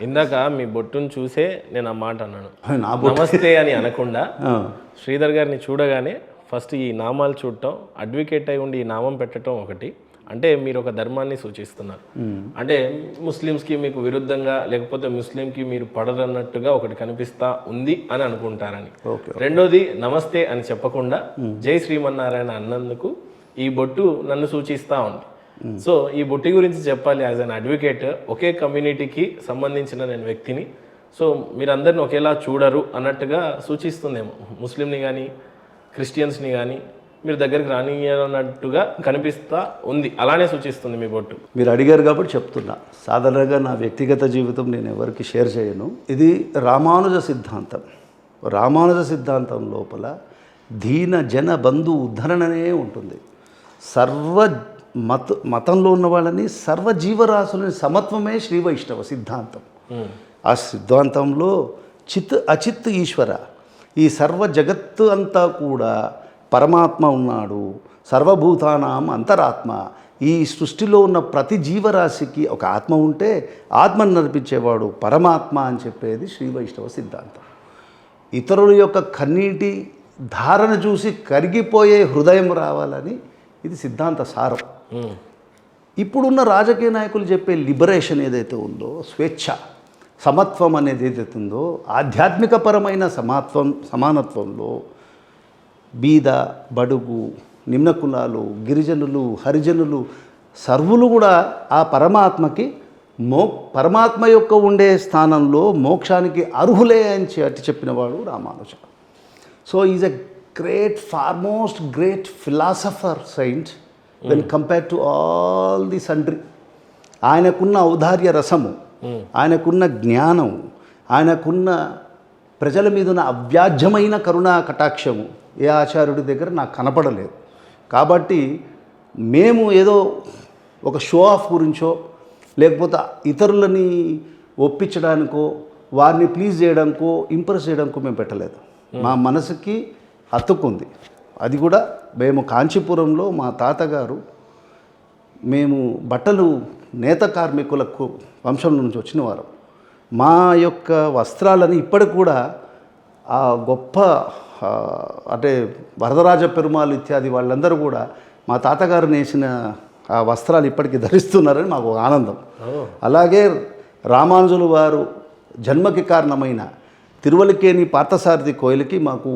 ఇందాక మీ బొట్టును చూసే నేను ఆ మాట అన్నాను. నా బొట్టు నమస్తే అని అనకుండా శ్రీధర్ గారిని చూడగానే ఫస్ట్ ఈ నామాలు చూడటం, అడ్వకేట్ అయి ఉండి ఈ నామం పెట్టడం ఒకటి. అంటే మీరు ఒక ధర్మాన్ని సూచిస్తున్నారు. అంటే ముస్లిమ్స్కి మీకు విరుద్ధంగా లేకపోతే ముస్లింకి మీరు పడరన్నట్టుగా ఒకటి కనిపిస్తా ఉంది అని అనుకుంటారని. రెండోది నమస్తే అని చెప్పకుండా జై శ్రీమన్నారాయణ అన్నందుకు ఈ బొట్టు నన్ను సూచిస్తూ ఉంది. సో ఈ బొట్టి గురించి చెప్పాలి. యాజ్ అన్ అడ్వకేట్, ఒకే కమ్యూనిటీకి సంబంధించిన నేను వ్యక్తిని, సో మీరందరిని ఒకేలా చూడరు అన్నట్టుగా సూచిస్తుందేమో. ముస్లింని కానీ క్రిస్టియన్స్ని కానీ మీరు దగ్గరికి రానియన్నట్టుగా కనిపిస్తా ఉంది, అలానే సూచిస్తుంది మీ బొట్టు. మీరు అడిగారు కాబట్టి చెప్తున్నా. సాధారణంగా నా వ్యక్తిగత జీవితం నేను ఎవరికి షేర్ చేయను. ఇది రామానుజ సిద్ధాంతం. రామానుజ సిద్ధాంతం లోపల దీన జన బంధు ఉద్ధరణనే ఉంటుంది. మతంలో ఉన్న వాళ్ళని సర్వజీవరాశులని సమత్వమే శ్రీ వైష్ణవ సిద్ధాంతం. ఆ సిద్ధాంతంలో చిత్ అచిత్ ఈశ్వర, ఈ సర్వ జగత్తు అంతా కూడా పరమాత్మ ఉన్నాడు, సర్వభూతానాం అంతరాత్మ. ఈ సృష్టిలో ఉన్న ప్రతి జీవరాశికి ఒక ఆత్మ ఉంటే ఆత్మను నడిపించేవాడు పరమాత్మ అని చెప్పేది శ్రీ వైష్ణవ సిద్ధాంతం. ఇతరుల యొక్క కన్నీటి ధారణ చూసి కరిగిపోయే హృదయం రావాలని ఇది సిద్ధాంత సారం. ఇప్పుడున్న రాజకీయ నాయకులు చెప్పే లిబరేషన్ ఏదైతే ఉందో, స్వేచ్ఛ, సమత్వం అనేది ఏదైతే ఉందో, ఆధ్యాత్మికపరమైన సమానత్వంలో బీద, బడుగు, నిమ్న కులాలు, గిరిజనులు, హరిజనులు సర్వులు కూడా ఆ పరమాత్మకి పరమాత్మ యొక్క ఉండే స్థానంలో మోక్షానికి అర్హులే అని చెప్పినవాడు Ramanuja. So is a foremost great philosopher saint when compare to all the sundry. ఆయనకున్న ఔదార్య రసము, ఆయనకున్న జ్ఞానం, ఆయనకున్న ప్రజల మీద ఉన్న అవ్యాజ్యమైన కరుణా కటాక్షము ఏ ఆచార్యుడి దగ్గర నాకు కనపడలేదు. కాబట్టి మేము ఏదో ఒక షో ఆఫ్ గురించో లేకపోతే ఇతరులని ఒప్పించడానికో వారిని ప్లీజ్ చేయడానికో ఇంప్రెస్ చేయడానికో మేము పెట్టలేదు. మా మనసుకి హత్తుకుంది. అది కూడా మేము కాంచీపురంలో మా తాతగారు, మేము బట్టలు నేత కార్మికులకు వంశం నుంచి వచ్చిన వారు. మా యొక్క వస్త్రాలని ఇప్పటికి కూడా ఆ గొప్ప అంటే వరదరాజ పెరుమాళ్ ఇత్యాది వాళ్ళందరూ కూడా మా తాతగారు నేసిన ఆ వస్త్రాలు ఇప్పటికీ ధరిస్తున్నారని మాకు ఒక ఆనందం. అలాగే రామానుజులు వారు జన్మకి కారణమైన తిరువలికేని పార్థసారథి కోయిలకి మాకు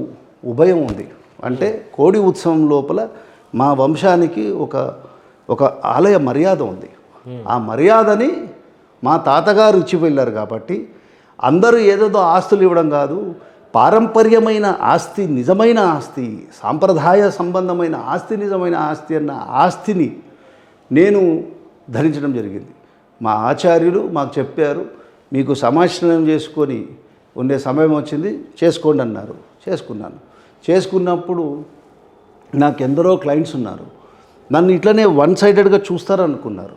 ఉభయం ఉంది. అంటే కోడి ఉత్సవం లోపల మా వంశానికి ఒక ఆలయ మర్యాద ఉంది. ఆ మర్యాదని మా తాతగారు ఇచ్చి వెళ్ళారు. కాబట్టి అందరూ ఏదేదో ఆస్తులు ఇవ్వడం కాదు, పారంపర్యమైన ఆస్తి, నిజమైన ఆస్తి, సాంప్రదాయ సంబంధమైన ఆస్తి, నిజమైన ఆస్తి అన్న ఆస్తిని నేను ధరించడం జరిగింది. మా ఆచార్యులు మాకు చెప్పారు, మీకు సమాశ్రయం చేసుకొని ఉండే సమయం వచ్చింది, చేసుకోండి అన్నారు. చేసుకున్నప్పుడు నాకు ఎందరో క్లయింట్స్ ఉన్నారు. నన్ను ఇట్లనే వన్ సైడెడ్గా చూస్తారనుకున్నారు.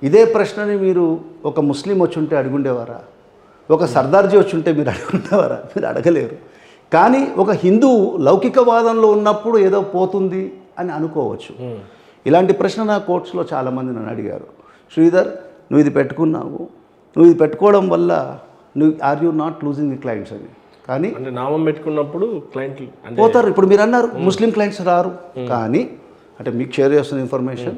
ఇదే ప్రశ్నని మీరు ఒక ముస్లిం వచ్చి ఉంటే అడుగుండేవారా? ఒక సర్దార్జీ వచ్చి ఉంటే మీరు అడుగుండేవారా? మీరు అడగలేరు. కానీ ఒక హిందువు లౌకికవాదంలో ఉన్నప్పుడు ఏదో పోతుంది అని అనుకోవచ్చు. ఇలాంటి ప్రశ్న నా కోర్ట్స్లో చాలామంది నన్ను అడిగారు. శ్రీధర్, నువ్వు ఇది పెట్టుకున్నావు, నువ్వు ఇది పెట్టుకోవడం వల్ల are you not losing the clients అని. కానీ అంటే నామం పెట్టుకున్నప్పుడు క్లయింట్లు పోతారు. ఇప్పుడు మీరు అన్నారు ముస్లిం క్లయింట్స్ రారు. కానీ అంటే మీకు షేర్ చేస్తున్న ఇన్ఫర్మేషన్,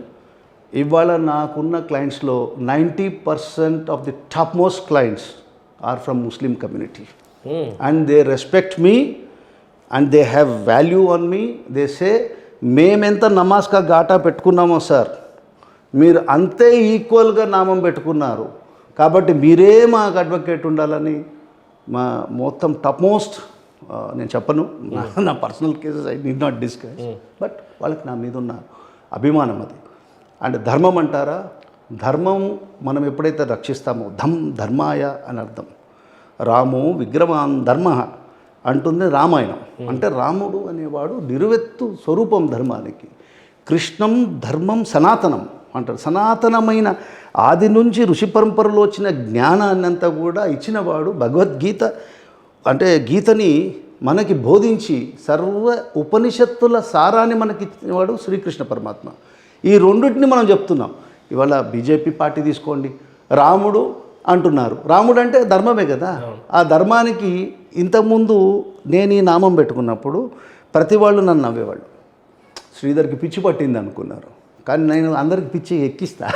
ఇవాళ నాకున్న క్లయింట్స్లో 90% of the top most clients are from Muslim community. And they respect me and they have value on me. They say మేమెంత నమాజ్కా ఘాటా పెట్టుకున్నామో సార్, మీరు అంతే ఈక్వల్గా నామం పెట్టుకున్నారు, కాబట్టి మీరే మాకు అడ్వకేట్ ఉండాలని మా మొత్తం టాప్ మోస్ట్, నేను చెప్పను నా personal cases I need not discuss, but వాళ్ళకి నా మీద ఉన్న అభిమానం అది. అండ్ ధర్మం అంటారా, ధర్మం మనం ఎప్పుడైతే రక్షిస్తామో, ధర్మాయ అని అర్థం. రామో విగ్రహాన్ ధర్మ అంటుంది రామాయణం. అంటే రాముడు అనేవాడు నిరువెత్తు స్వరూపం ధర్మానికి. కృష్ణం ధర్మం సనాతనం అంటారు. సనాతనమైన ఆది నుంచి ఋషి పరంపరలో వచ్చిన జ్ఞానాన్ని అంతా కూడా ఇచ్చినవాడు. భగవద్గీత అంటే గీతని మనకి బోధించి సర్వ ఉపనిషత్తుల సారాన్ని మనకి ఇచ్చినవాడు శ్రీకృష్ణ పరమాత్మ. ఈ రెండింటిని మనం చెప్తున్నాం. ఇవాళ బీజేపీ పార్టీ తీసుకోండి, రాముడు అంటున్నారు. రాముడు అంటే ధర్మమే కదా. ఆ ధర్మానికి ఇంతకుముందు నేను ఈ నామం పెట్టుకున్నప్పుడు ప్రతి వాళ్ళు నన్ను నవ్వేవాళ్ళు. శ్రీధర్కి పిచ్చి పట్టింది అనుకున్నారు. కానీ నేను అందరికి పిచ్చి ఎక్కిస్తా,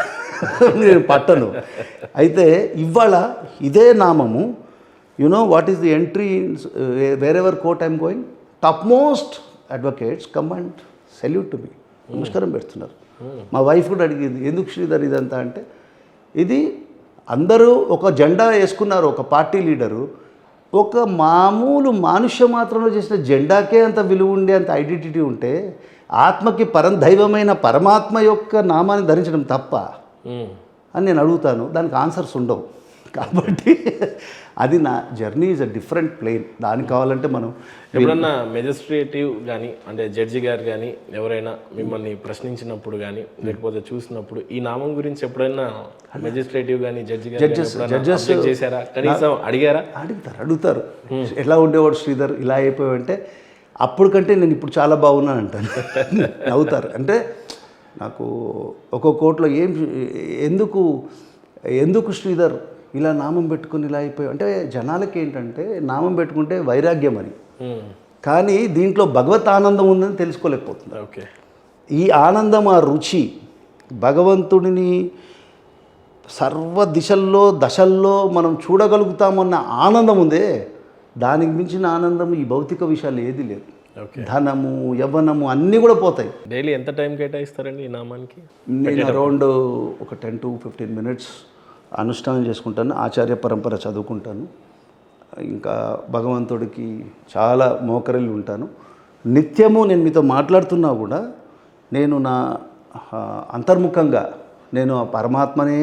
నేను పట్టను. అయితే ఇవాళ ఇదే నామము, you know what is the entry wherever court I'm going, top most advocates come and salute to me, నమస్కారం పెడుతున్నారు. మా వైఫ్ కూడా అడిగింది, ఎందుకు శ్రీధర్ ఇదంతా అంటే, ఇది అందరూ ఒక జెండా వేసుకున్నారు, ఒక పార్టీ లీడరు ఒక మామూలు మానుష్య మాత్రంలో చేసిన జెండాకే అంత విలువ ఉండే, అంత ఐడెంటిటీ ఉంటే ఆత్మకి దైవమైన పరమాత్మ యొక్క నామాన్ని ధరించడం తప్ప అని నేను అడుగుతాను. దానికి ఆన్సర్స్ ఉండవు. కాబట్టి అది నా journey is a different plane. దానికి కావాలంటే మనం ఎప్పుడన్నా మెజిస్ట్రేటివ్ కానీ అంటే జడ్జి గారు కానీ ఎవరైనా మిమ్మల్ని ప్రశ్నించినప్పుడు కానీ లేకపోతే చూసినప్పుడు ఈ నామం గురించి ఎప్పుడైనా మెజిస్ట్రేటివ్ కానీ జడ్జెస్ చేశారా, కనీసం అడిగారా? అడుగుతారు ఎలా ఉండేవాడు శ్రీధర్, ఇలా అయిపోయావంటే అప్పుడు కంటే నేను ఇప్పుడు చాలా బాగున్నాను అంటాను. నవ్వుతారు. అంటే నాకు ఒక కోర్టులో ఎందుకు శ్రీధర్ ఇలా నామం పెట్టుకుని ఇలా అయిపోయావు అంటే, జనాలకి ఏంటంటే నామం పెట్టుకుంటే వైరాగ్యం అని, కానీ దీంట్లో భగవత్ ఆనందం ఉందని తెలుసుకోలేకపోతున్నారు. ఓకే, ఈ ఆనందం, ఆ రుచి, భగవంతుడిని సర్వ దశల్లో మనం చూడగలుగుతామన్న ఆనందం ఉందే, దానికి మించిన ఆనందం ఈ భౌతిక విషయాలు ఏది లేదు. ధనము, యవ్వనము అన్నీ కూడా పోతాయి. డైలీ ఎంత టైం కేటాయిస్తారండి ఈ నామానికి? నేను అరౌండ్ ఒక 10 to 15 minutes అనుష్ఠానం చేసుకుంటాను, ఆచార్య పరంపర చదువుకుంటాను, ఇంకా భగవంతుడికి చాలా మోకరిల్లు ఉంటాను. నిత్యము నేను మీతో మాట్లాడుతున్నా కూడా నేను నా అంతర్ముఖంగా నేను ఆ పరమాత్మనే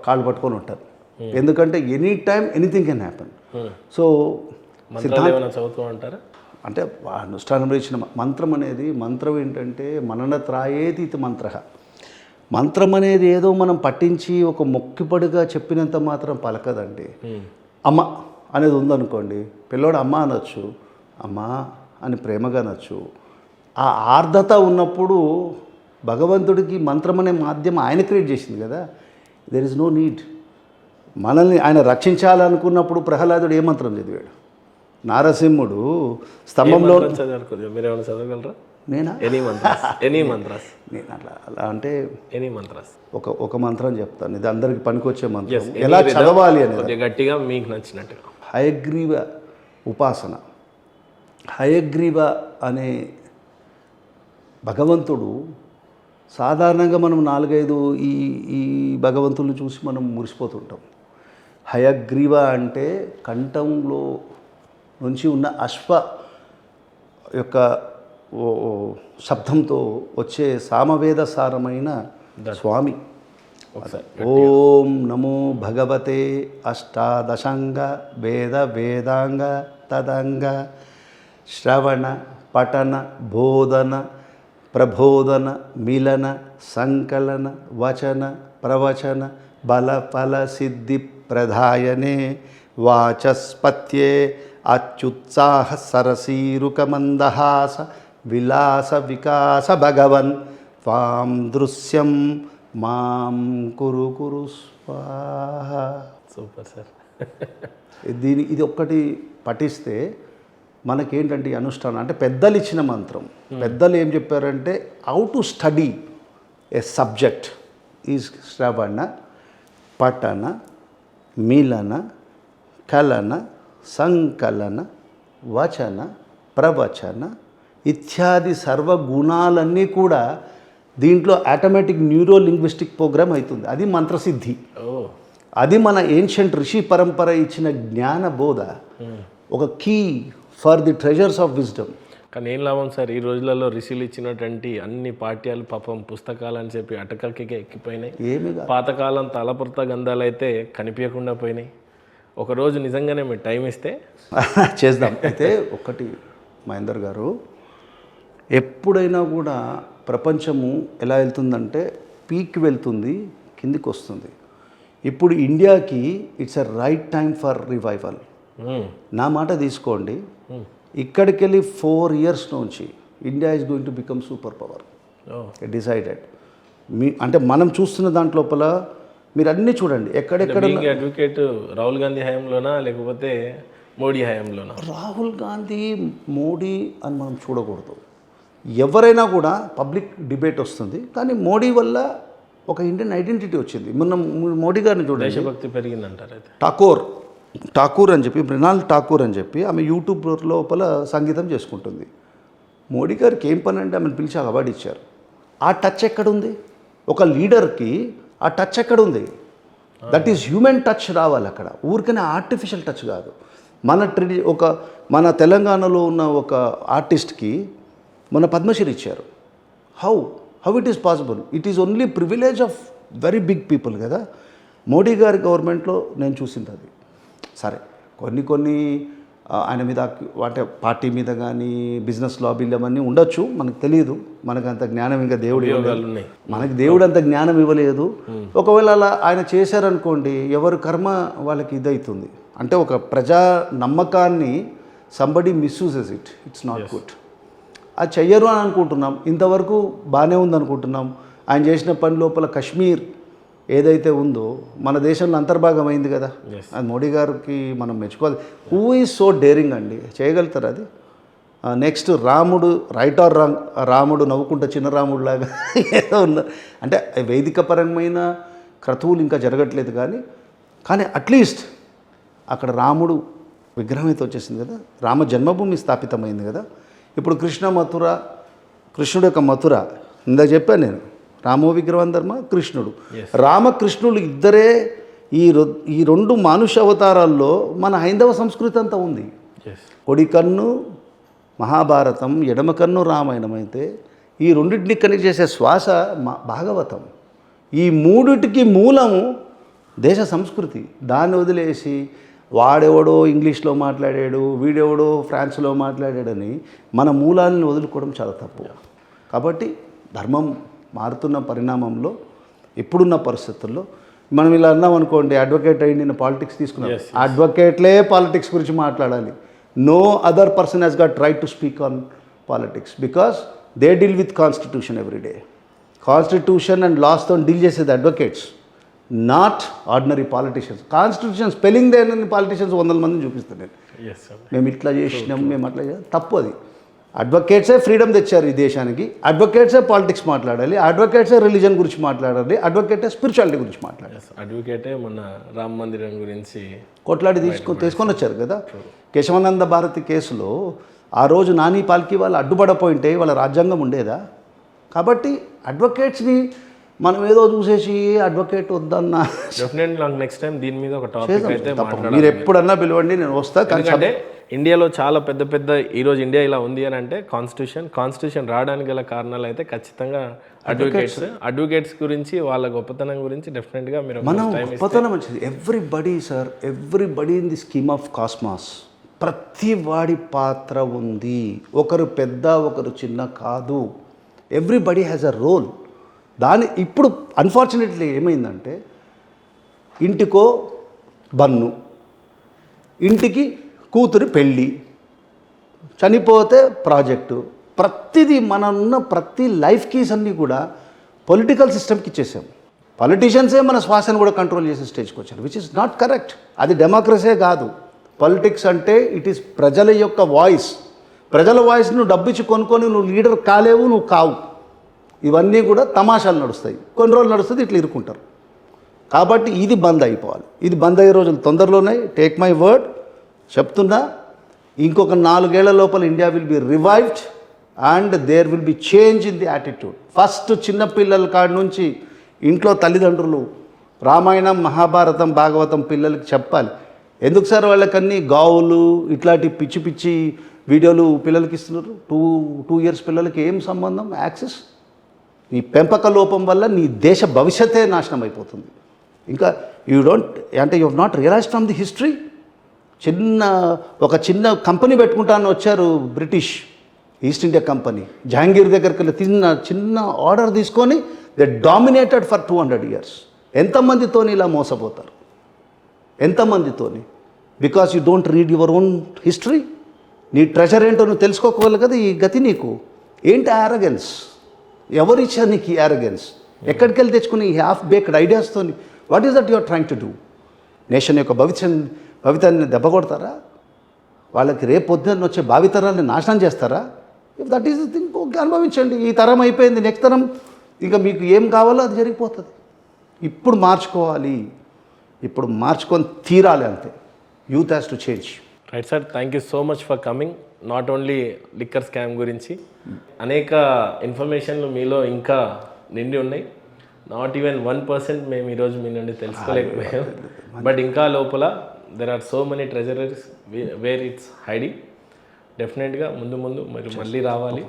కాళ్ళు పట్టుకొని ఉంటాను. ఎందుకంటే any time anything can happen. So చదువుతూ అంటారా అంటే అనుష్ఠానంలో ఇచ్చిన మంత్రం అనేది, మంత్రం ఏంటంటే మననత్రాయేతి ఇది మంత్రం అనేది ఏదో మనం పట్టించి ఒక మొక్కిపడిగా చెప్పినంత మాత్రం పలకదండి. అమ్మ అనేది ఉందనుకోండి, పిల్లోడు అమ్మ అనొచ్చు, అమ్మ అని ప్రేమగా అనొచ్చు. ఆ ఆర్ద్రత ఉన్నప్పుడు భగవంతుడికి మంత్రం అనే మాధ్యమం ఆయన క్రియేట్ చేసింది కదా, దెర్ ఇస్ నో నీడ్. మనల్ని ఆయన రక్షించాలనుకున్నప్పుడు ప్రహ్లాదుడు ఏ మంత్రం చదివాడు? నారసింహుడు స్తంభంలో మీరేమైనా చదవగలరా? నేనా? ఎనీ మంత్రాస్ నేను అలా అంటే ఎనీ మంత్రాస్ ఒక మంత్రం చెప్తాను, ఇది అందరికి పనికొచ్చే మంత్రం, ఎలా చదవాలి అనేది గట్టిగా మీకు నచ్చినట్టుగా. హయగ్రీవ ఉపాసన. హయగ్రీవ అనే భగవంతుడు సాధారణంగా మనం 4-5 ఈ భగవంతులను చూసి మనం మురిసిపోతుంటాం. హయగ్రీవ అంటే కంఠంలో నుంచి ఉన్న అశ్వ యొక్క శబ్దంతో వచ్చే సామవేద సారమైన స్వామి. ఓం నమో భగవతే అష్టాదశాంగ వేదాంగ తదంగ శ్రవణ పఠన బోధన ప్రబోధన మిలన సంకలన వచన ప్రవచన బల ఫల సిద్ధి ప్రధాయనే వాచస్పత్యే అత్యుత్సాహ సరసీరుక మందహాస విలాస వికాస భగవన్ త్వాం దృశ్యం మాం కురు స్వాహ. Super sir. ఇది ఒక్కటి పఠిస్తే మనకేంటంటే ఈ అనుష్ఠానం అంటే పెద్దలు ఇచ్చిన మంత్రం. పెద్దలు ఏం చెప్పారంటే how to study A subject is శ్రవణ పఠన మిలన కలన సంకలన వచన ప్రవచన ఇత్యాది సర్వగుణాలన్నీ కూడా దీంట్లో ఆటోమేటిక్ న్యూరో లింగ్విస్టిక్ ప్రోగ్రామ్ అవుతుంది. అది మంత్రసిద్ధి. అది మన ఏన్షియంట్ ఋషి పరంపర ఇచ్చిన జ్ఞాన బోధ, ఒక key for the treasures of wisdom. కానీ ఏం లాభం సార్, ఈ రోజులలో ఋషులు ఇచ్చినటువంటి అన్ని పాఠ్యాలు పాపం పుస్తకాలు అని చెప్పి అటకలకి ఎక్కిపోయినాయి. పాతకాలం తలపుర్త గంధాలు అయితే కనిపించకుండా పోయినాయి. ఒకరోజు నిజంగానే మీరు టైం ఇస్తే చేద్దాం. అయితే ఒకటి మహేందర్ గారు, ఎప్పుడైనా కూడా ప్రపంచము ఎలా వెళ్తుందంటే పీక్కి వెళ్తుంది, కిందికి వస్తుంది. ఇప్పుడు ఇండియాకి it's a right time for revival. నా మాట తీసుకోండి, ఇక్కడికి వెళ్ళి 4 years నుంచి India is going to become super power decided. అంటే మనం చూస్తున్న దాంట్లోపల మీరు అన్నీ చూడండి ఎక్కడెక్కడ బీయింగ్ అడ్వకేట్ రాహుల్ గాంధీ హయాంలోనా లేకపోతే మోడీ హయాంలోనా? రాహుల్ గాంధీ మోడీ అని మనం చూడకూడదు. ఎవరైనా కూడా పబ్లిక్ డిబేట్ వస్తుంది, కానీ మోడీ వల్ల ఒక ఇండియన్ ఐడెంటిటీ వచ్చింది. మొన్న మోడీ గారిని చూడండి, దేశభక్తి పెరిగిందంటారు అయితే. ఠాకూర్ అని చెప్పి, మృణాల్ ఠాకూర్ అని చెప్పి ఆమె యూట్యూబ్ లోపల సంగీతం చేసుకుంటుంది. మోడీ గారికి ఏం పని అంటే ఆమెను పిలిచి అవార్డు ఇచ్చారు. ఆ టచ్ ఎక్కడుంది? ఒక లీడర్కి ఆ టచ్ ఎక్కడుంది? దట్ ఈస్ హ్యూమన్ టచ్ రావాలి అక్కడ, ఊరికనే ఆర్టిఫిషియల్ టచ్ కాదు. మన తెలంగాణలో ఉన్న ఒక ఆర్టిస్ట్కి మన పద్మశ్రీ ఇచ్చారు. How it is possible? It is only privilege of very big people కదా. మోడీ గారి గవర్నమెంట్లో నేను చూసింది అది. సరే, కొన్ని ఆయన మీద అంటే పార్టీ మీద కానీ బిజినెస్ లాబీలు అవన్నీ ఉండొచ్చు, మనకు తెలియదు. మనకు అంత జ్ఞానం ఇంకా దేవుడు ఇవ్వలేదు, మనకి దేవుడు అంత జ్ఞానం ఇవ్వలేదు. ఒకవేళ అలా ఆయన చేశారనుకోండి, ఎవరు కర్మ వాళ్ళకి ఇదవుతుంది. అంటే ఒక ప్రజా నమ్మకాన్ని somebody misuses it's not good. అది చెయ్యరు అని అనుకుంటున్నాం. ఇంతవరకు బాగానే ఉందనుకుంటున్నాం. ఆయన చేసిన పని లోపల కాశ్మీర్ ఏదైతే ఉందో మన దేశంలో అంతర్భాగం అయింది కదా, అది మోడీ గారికి మనం మెచ్చుకోవాలి. హూ ఈజ్ సో డేరింగ్ అండి, చేయగలుగుతారు అది. నెక్స్ట్ రాముడు, రైట్ ఆర్ రాంగ్, రాముడు నవ్వుకుంటా చిన్న రాముడులాగా ఏదో ఉన్న, అంటే వేదికపరమైన క్రతువులు ఇంకా జరగట్లేదు, కానీ అట్లీస్ట్ అక్కడ రాముడు విగ్రహం అయితే వచ్చేసింది కదా, రామ జన్మభూమి స్థాపితమైంది కదా. ఇప్పుడు కృష్ణుడు యొక్క మథుర, ఇందాక చెప్పాను నేను, రామో విగ్రహం ధర్మ, కృష్ణుడు, రామకృష్ణుడు ఇద్దరే. ఈ రెండు మానుష అవతారాల్లో మన హైందవ సంస్కృతి అంతా ఉంది. కొడి కన్ను మహాభారతం, ఎడమ కన్ను రామాయణం అయితే ఈ రెండింటిని కనెక్ట్ చేసే శ్వాస భాగవతం. ఈ మూడిటికి మూలము దేశ సంస్కృతి. దాన్ని వదిలేసి వాడెవడో ఇంగ్లీష్లో మాట్లాడాడు, వీడెవడో ఫ్రాన్స్లో మాట్లాడాడని మన మూలాలను వదులుకోవడం చాలా తప్పు. కాబట్టి ధర్మం మారుతున్న పరిణామంలో, ఇప్పుడున్న పరిస్థితుల్లో మనం ఇలా అన్నాం అనుకోండి, అడ్వకేట్ అయ్యి నేను పాలిటిక్స్ తీసుకున్నాం, అడ్వకేట్లే పాలిటిక్స్ గురించి మాట్లాడాలి. No other person has got right to speak on politics because they deal with constitution everyday. Constitution and లాస్తో డీల్ చేసేది advocates, not ordinary politicians. Constitution spelling దేని పాలిటిషియన్స్ 100 మందిని చూపిస్తాను నేను. మేము ఇట్లా చేసినాం, మేము అట్లా చేసాం, తప్పు అది. అడ్వకేట్సే ఫ్రీడమ్ తెచ్చారు ఈ దేశానికి, అడ్వకేట్సే పాలిటిక్స్ మాట్లాడాలి, అడ్వకేట్సే రిలీజన్ గురించి మాట్లాడాలి, అడ్వకేటే స్పిరిచువాలిటీ గురించి మాట్లాడాలి. అడ్వకేటే మన రామ మందిరం గురించి కొట్లాడి తీసుకొని వచ్చారు కదా. కేశవానంద భారతి కేసులో ఆ రోజు నాని పాల్కి వాళ్ళు అడ్డుపడపోయింటే వాళ్ళ రాజ్యాంగం ఉండేదా? కాబట్టి అడ్వకేట్స్ని మనం ఏదో చూసేసి అడ్వకేట్ వద్దన్నా, డెఫినెట్లీ నాకు నెక్స్ట్ టైం దీని మీద ఒక టాపిక్ అయితే మాట్లాడాలి. మీరు ఎప్పుడన్నా పిలవండి, నేను వస్తా. ఎందుకంటే ఇండియాలో చాలా పెద్ద ఈరోజు ఇండియా ఇలా ఉంది అని అంటే కాన్స్టిట్యూషన్ రావడానికి గల కారణాలు అయితే ఖచ్చితంగా అడ్వకేట్స్ గురించి, వాళ్ళ గొప్పతనం గురించి డెఫినెట్గా మీరు మనం గొప్పతనం వచ్చింది. Everybody in the scheme of cosmos, ప్రతి వాడి పాత్ర ఉంది. ఒకరు పెద్ద ఒకరు చిన్న కాదు, ఎవ్రీబడి హ్యాస్ అ రోల్. దాని ఇప్పుడు అన్ఫార్చునేట్లీ ఏమైందంటే, ఇంటికో బన్ను, ఇంటికి కూతురి పెళ్ళి, చనిపోతే ప్రాజెక్టు, ప్రతిదీ మనన్న ప్రతి లైఫ్ కీస్ అన్నీ కూడా పొలిటికల్ సిస్టమ్కి ఇచ్చేసాం. పొలిటీషియన్సే మన శ్వాసను కూడా కంట్రోల్ చేసే స్టేజ్కి వచ్చారు, విచ్ ఇస్ నాట్ కరెక్ట్. అది డెమోక్రసీ కాదు. పొలిటిక్స్ అంటే ఇట్ ఈస్ ప్రజల యొక్క వాయిస్. ప్రజల వాయిస్ నువ్వు డబ్బిచ్చి కొనుక్కొని నువ్వు లీడర్ కాలేవు, నువ్వు కావు. ఇవన్నీ కూడా తమాషాలు నడుస్తాయి, కొన్ని రోజులు నడుస్తుంది, ఇట్లా ఇరుక్కుంటారు. కాబట్టి ఇది బంద్ అయిపోవాలి. ఇది బంద్ అయ్యే రోజులు తొందరలోనే, టేక్ మై వర్డ్ చెప్తున్నా. ఇంకొక 4 ఏళ్ల లోపల India will be revived and there will be change in the attitude. First చిన్నపిల్లల కాడి నుంచి ఇంట్లో తల్లిదండ్రులు రామాయణం, మహాభారతం, భాగవతం పిల్లలకి చెప్పాలి. ఎందుకు సార్ వాళ్ళకన్నీ గావులు ఇట్లాంటి పిచ్చి పిచ్చి వీడియోలు పిల్లలకి ఇస్తున్నారు? 2 years పిల్లలకి ఏం సంబంధం? యాక్సెస్. నీ పెంపక లోపం వల్ల నీ దేశ భవిష్యత్తే నాశనం అయిపోతుంది. ఇంకా you have not realise from the history. ఒక చిన్న కంపెనీ పెట్టుకుంటాను వచ్చారు British East India company, Jahangir దగ్గరికి వెళ్ళి చిన్న ఆర్డర్ తీసుకొని దే డామినేటెడ్ ఫర్ 200 years. ఎంతమందితోని ఇలా మోసపోతారు? ఎంతమందితోని? Because you don't read your own history. నీ ట్రెజర్ ఏంటో నువ్వు తెలుసుకోవాలి కదా. ఈ గతి నీకు ఏంటి? యారగెన్స్. ఎవరిచ్చారు నీకు ఈ యారగెన్స్? ఎక్కడికి వెళ్ళి తెచ్చుకుని ఈ హాఫ్ బేక్డ్ ఐడియాస్తో what is that you are trying to do? Nation యొక్క భవితాన్ని దెబ్బ కొడతారా? వాళ్ళకి రేపు పొద్దున్న వచ్చే భావితరాన్ని నాశనం చేస్తారా? If that is thing, okay, అనుభవించండి. ఈ తరం అయిపోయింది, నెక్స్ట్ తరం ఇంకా మీకు ఏం కావాలో అది జరిగిపోతుంది. ఇప్పుడు మార్చుకోవాలి, ఇప్పుడు మార్చుకొని తీరాలి, అంతే. Youth has to change. Right sir, thank you so much for coming. Not only liquor scam గురించి అనేక ఇన్ఫర్మేషన్లు మీలో ఇంకా నిండి ఉన్నాయి. నాట్ ఈవెన్ 1% మేము ఈరోజు మీ నుండి తెలుసుకోలేకపోయాం. బట్ ఇంకా లోపల there are so many treasuries where it's hiding. డెఫినెట్గా ముందు మీరు మళ్ళీ రావాలి.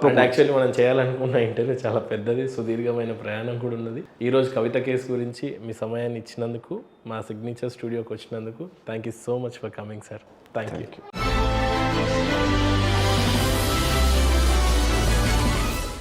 అండ్ యాక్చువల్లీ మనం చేయాలనుకున్న ఇంటర్వ్యూ చాలా పెద్దది, సుదీర్ఘమైన ప్రయాణం కూడా ఉన్నది. ఈరోజు కవిత కేసు గురించి మీ సమయాన్ని ఇచ్చినందుకు, మా సిగ్నేచర్ స్టూడియోకి వచ్చినందుకు thank you so much for coming sir. Thank you.